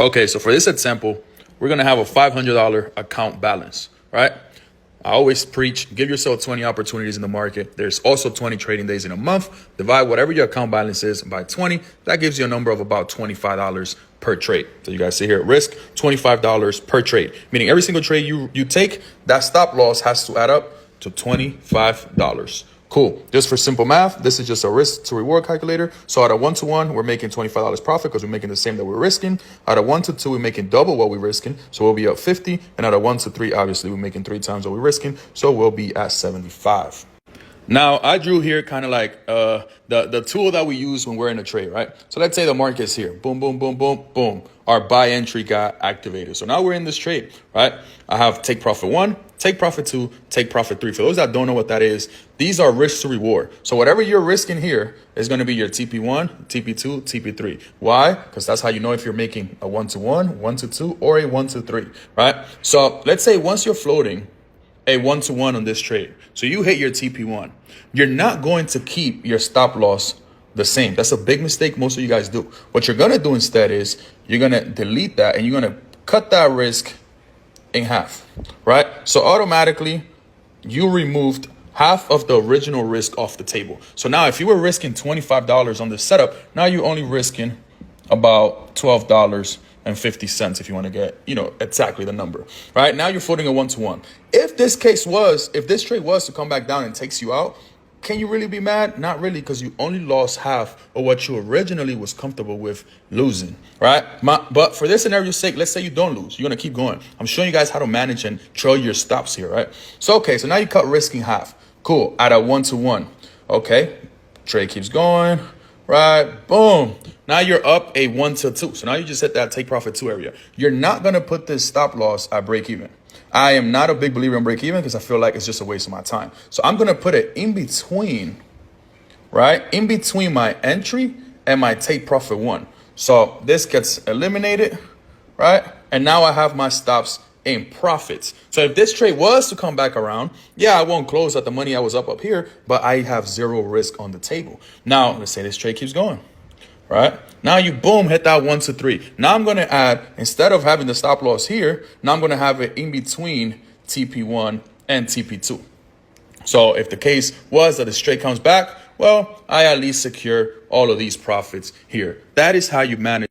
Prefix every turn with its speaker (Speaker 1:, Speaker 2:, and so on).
Speaker 1: Okay, so for this example, we're going to have a $500 account balance, right? I always preach, give yourself 20 opportunities in the market. There's also 20 trading days in a month. Divide whatever your account balance is by 20. That gives you a number of about $25 per trade. So you guys see here at risk, $25 per trade, meaning every single trade you take, that stop loss has to add up to $25. Cool. Just for simple math, this is just a risk to reward calculator. So out of 1 to 1, we're making $25 profit because we're making the same that we're risking. Out of 1 to 2, we're making double what we're risking. So we'll be up 50. And out of 1 to 3, obviously, we're making 3 times what we're risking. So we'll be at 75. Now, I drew here kind of like the tool that we use when we're in a trade, right? So let's say the market's here. Boom, boom, boom, boom, boom. Our buy entry got activated. So now we're in this trade, right? I have take profit 1, take profit 2, take profit 3. For those that don't know what that is, these are risk to reward. So whatever you're risking here is going to be your TP1, TP2, TP3. Why? Because that's how you know if you're making a 1 to 1, 1 to 2, or a 1 to 3, right? So let's say once you're floating a 1 to 1 on this trade, so you hit your TP1, you're not going to keep your stop loss the same. That's a big mistake most of you guys do. What you're going to do instead is you're going to delete that and you're going to cut that risk in half, right? So automatically you removed half of the original risk off the table. So now if you were risking $25 on this setup, now you're only risking about $12.50 if you want to get, exactly the number, right? Now you're floating a 1 to 1. If this trade was to come back down and takes you out, can you really be mad? Not really, because you only lost half of what you originally was comfortable with losing, right? But for this scenario's sake, let's say you don't lose. You're going to keep going. I'm showing you guys how to manage and trail your stops here, right? So, okay, so now you cut risk in half. Cool, at a 1 to 1. Okay, trade keeps going, right? Boom. Now you're up a 1 to 2. So now you just hit that take profit 2 area. You're not going to put this stop loss at break even. I am not a big believer in break even because I feel like it's just a waste of my time. So I'm going to put it in between, right? In between my entry and my take profit 1. So this gets eliminated, right? And now I have my stops in profits. So if this trade was to come back around, yeah, I won't close at the money I was up here, but I have zero risk on the table. Now, let's say this trade keeps going. Right? Now you boom, hit that 1 to 3. Now I'm going to add, instead of having the stop loss here, now I'm going to have it in between TP1 and TP2. So if the case was that the trade comes back, well, I at least secure all of these profits here. That is how you manage